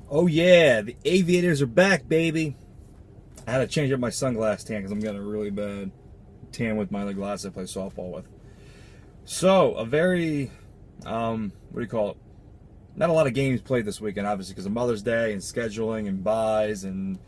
Oh yeah, the Aviators are back, baby. I had to change up my sunglass tan because I'm getting a really bad tan with my other glasses I play softball with. So, a very, what do you call it? Not a lot of games played this weekend, obviously, because of Mother's Day and scheduling and buys and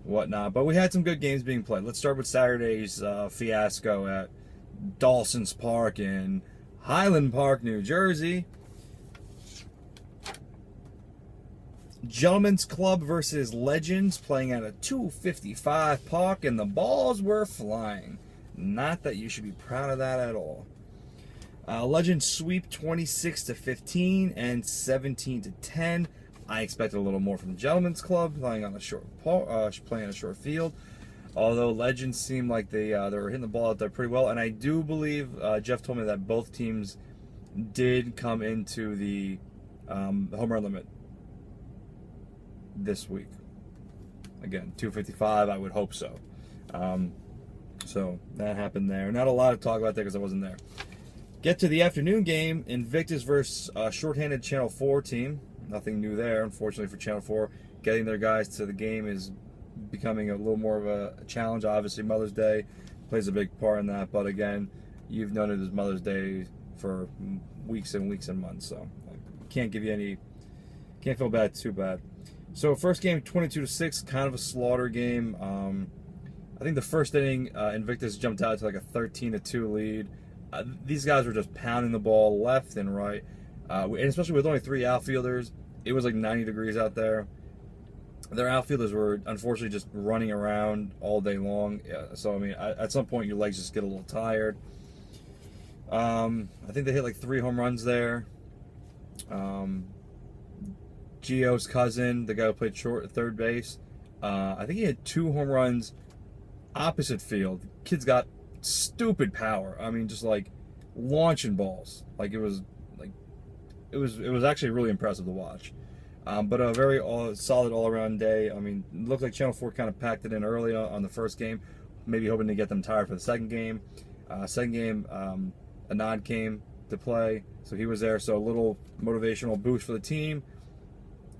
whatnot. But we had some good games being played. Let's start with Saturday's fiasco at Dawson's Park in Highland Park, New Jersey. Gentlemen's Club versus Legends playing at a 255 park, and the balls were flying. Not that you should be proud of that at all. Legends sweep 26-15 and 17-10. I expected a little more from Gentlemen's Club playing on a short field. Although Legends seemed like they were hitting the ball out there pretty well, and I do believe Jeff told me that both teams did come into the home run limit this week. Again, 255, I would hope so. So that happened there. Not a lot to talk about there because I wasn't there. Get to the afternoon game, Invictus versus shorthanded Channel 4 team. Nothing new there, unfortunately, for Channel 4. Getting their guys to the game is becoming a little more of a challenge. Obviously, Mother's Day plays a big part in that. But again, you've known it as Mother's Day for weeks and weeks and months. So I can't feel bad too bad. So first game, 22-6, kind of a slaughter game. I think the first inning, Invictus jumped out to like a 13-2 lead. These guys were just pounding the ball left and right, and especially with only 3 outfielders, it was like 90 degrees out there. Their outfielders were unfortunately just running around all day long. So I mean, at some point your legs just get a little tired. I think they hit like 3 home runs there. Gio's cousin, the guy who played third base, I think he had 2 home runs opposite field. Kid's got stupid power. I mean, just like launching balls. Like it was actually really impressive to watch. But a very solid all-around day. I mean, it looked like Channel 4 kind of packed it in early on the first game, maybe hoping to get them tired for the second game. Anand came to play, so he was there. So a little motivational boost for the team.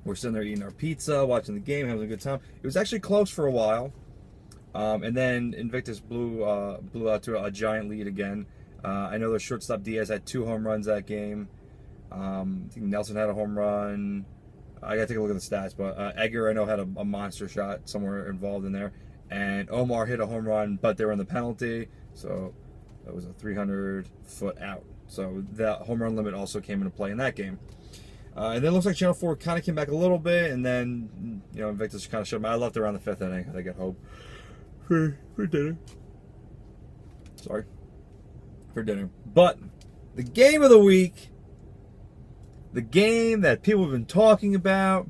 We're sitting there eating our pizza, watching the game, having a good time. It was actually close for a while. And then Invictus blew out to a giant lead again. I know their shortstop Diaz had 2 home runs that game. I think Nelson had a home run. I got to take a look at the stats, but Edgar, I know, had a monster shot somewhere involved in there. And Omar hit a home run, but they were in the penalty, so that was a 300-foot out. So that home run limit also came into play in that game. And then it looks like Channel 4 kind of came back a little bit, and then, you know, Invictus kind of showed them. I left around the 5th inning. I think at home for dinner. Sorry. For dinner. But the game of the week, the game that people have been talking about,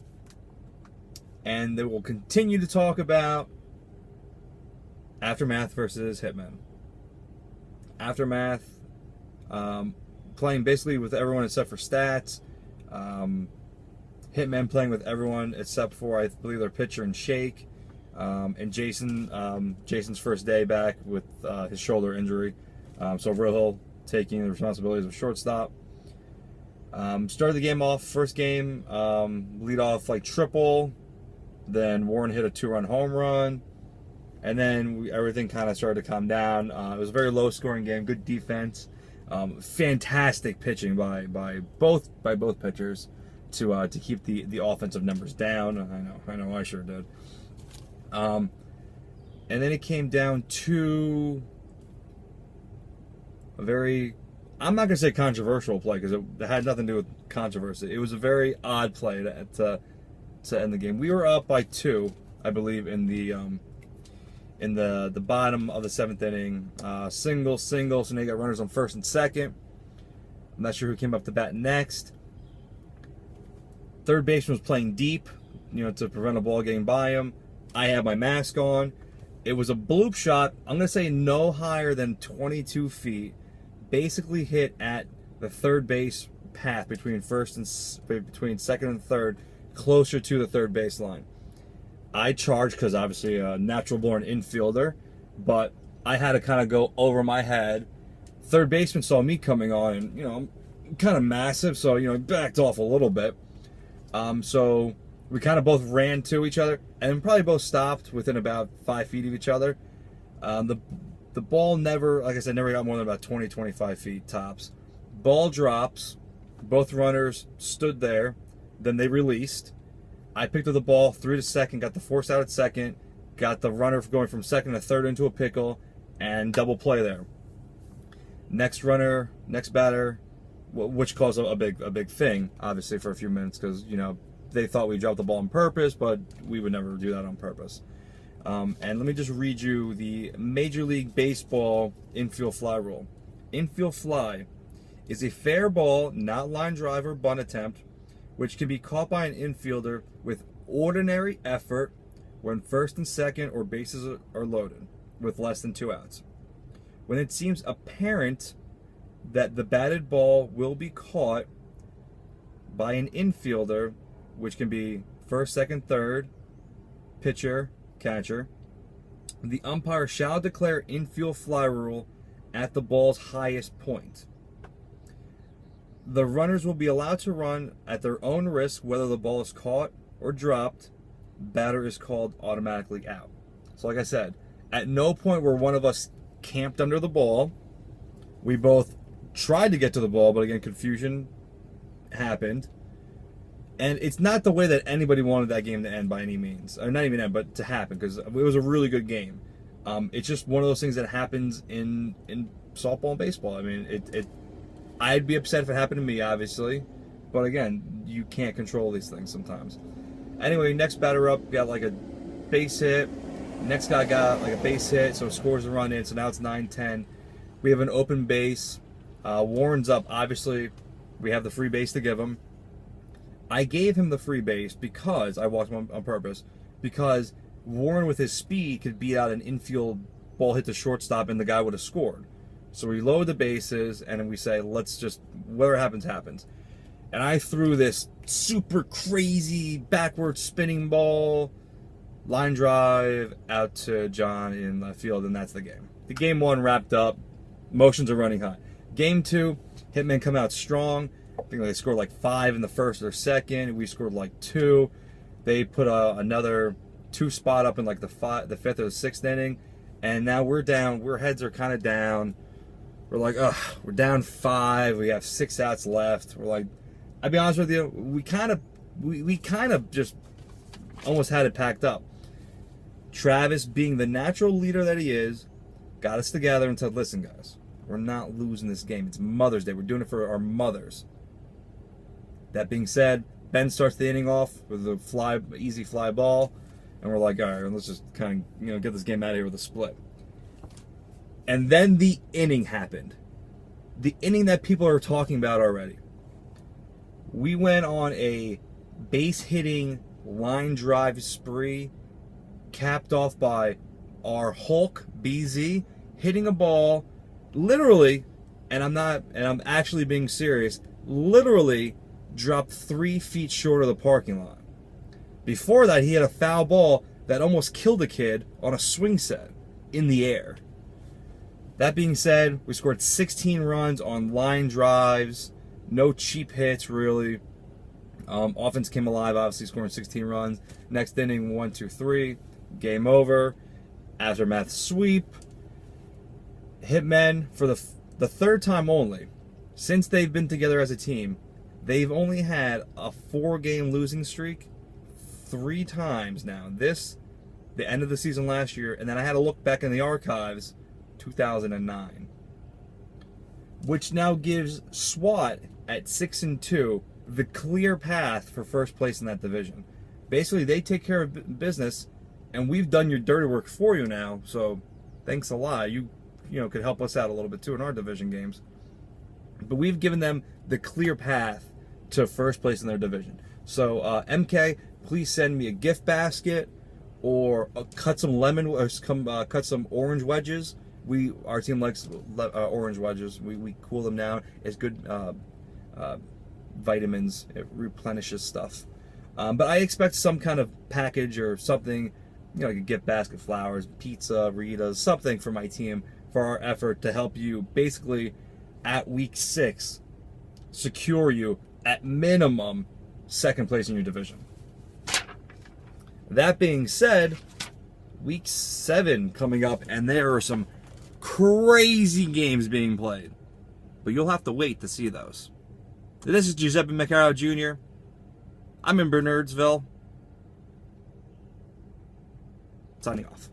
and they will continue to talk about, Aftermath versus Hitmen. Aftermath, playing basically with everyone except for Stats. Hitmen playing with everyone except for, I believe, their pitcher and Shake. And Jason's first day back with his shoulder injury. So Rohill taking the responsibilities of shortstop. Started the game off, first game, lead off like triple. Then Warren hit a 2-run home run. And then everything kind of started to calm down. It was a very low-scoring game, good defense. Fantastic pitching by both pitchers to keep the offensive numbers down. I know, I sure did. And then it came down to a very, I'm not gonna say controversial play because it had nothing to do with controversy. It was a very odd play to end the game. We were up by 2, I believe, in the bottom of the 7th inning. Single, so now you got runners on first and second. I'm not sure who came up to bat next. Third baseman was playing deep, you know, to prevent a ball getting by him. I had my mask on. It was a bloop shot. I'm going to say no higher than 22 feet. Basically hit at the third base path between second and third, closer to the third baseline. I charged because obviously a natural-born infielder, but I had to kind of go over my head. Third baseman saw me coming on, and, you know, I'm kind of massive, so, you know, backed off a little bit. So We kind of both ran to each other, and probably both stopped within about 5 feet of each other. The ball never, like I said, never got more than about 20, 25 feet tops. Ball drops. Both runners stood there. Then they released. I picked up the ball, threw to second, got the force out at second, got the runner going from second to third into a pickle, and double play there. Next runner, next batter, which caused a big thing, obviously, for a few minutes, because, you know, they thought we dropped the ball on purpose, but we would never do that on purpose. And let me just read you the Major League Baseball infield fly rule. Infield fly is a fair ball, not line drive or bunt attempt, which can be caught by an infielder with ordinary effort when first and second or bases are loaded with less than 2 outs. When it seems apparent that the batted ball will be caught by an infielder, which can be first, second, third, pitcher, catcher, the umpire shall declare infield fly rule at the ball's highest point. The runners will be allowed to run at their own risk whether the ball is caught or dropped. Batter is called automatically out. So like I said, at no point were one of us camped under the ball. We both tried to get to the ball, but again, confusion happened. And it's not the way that anybody wanted that game to end by any means. Or not even end, but to happen, because it was a really good game. It's just one of those things that happens in softball and baseball. I mean, I'd be upset if it happened to me, obviously. But again, you can't control these things sometimes. Anyway, next batter up got like a base hit. Next guy got like a base hit, so scores a run in. So now it's 9-10. We have an open base. Warren's up. Obviously, we have the free base to give him. I gave him the free base because I walked him on purpose, because Warren with his speed could beat out an infield ball hit to shortstop and the guy would have scored. So we load the bases and then we say, let's just, whatever happens, happens. And I threw this super crazy backward spinning ball, line drive out to John in the field, and that's the game. The game 1 wrapped up. Motions are running high. Game 2, Hitmen come out strong. I think they scored like 5 in the first or second. We scored like 2. They put another 2 spot up in like the 5th or the 6th inning, and now we're down. Our heads are kind of down. We're like, ugh, we're down 5. We have 6 outs left. We're like, I'll be honest with you, we kind of just almost had it packed up. Travis, being the natural leader that he is, got us together and said, listen, guys, we're not losing this game. It's Mother's Day. We're doing it for our mothers. That being said, Ben starts the inning off with a easy fly ball, and we're like, all right, let's just kind of get this game out of here with a split. And then the inning happened. The inning that people are talking about already. We went on a base hitting line drive spree, capped off by our Hulk BZ hitting a ball, literally, and I'm actually being serious, literally dropped 3 feet short of the parking lot. Before that, he had a foul ball that almost killed a kid on a swing set in the air. That being said, we scored 16 runs on line drives, no cheap hits really. Offense came alive, obviously scoring 16 runs. Next inning, 1, 2, 3, game over. Aftermath sweep. Hitmen, for the 3rd time only, since they've been together as a team, they've only had a 4-game losing streak 3 times now. This, the end of the season last year, and then I had to look back in the archives, 2009. Which now gives SWAT at 6-2 the clear path for first place in that division. Basically, they take care of business, and we've done your dirty work for you now, so thanks a lot. You could help us out a little bit too in our division games. But we've given them the clear path to first place in their division. So MK, please send me a gift basket or cut some cut some orange wedges. Our team likes orange wedges. We cool them down. It's good vitamins. It replenishes stuff. But I expect some kind of package or something, like a gift basket, flowers, pizza, Ritas, something for my team for our effort to help you basically at week 6 secure you at minimum 2nd place in your division. That being said, week 7 coming up, and there are some crazy games being played. But you'll have to wait to see those. This is Giuseppe Maccaro Jr. I'm in Bernardsville. Signing off.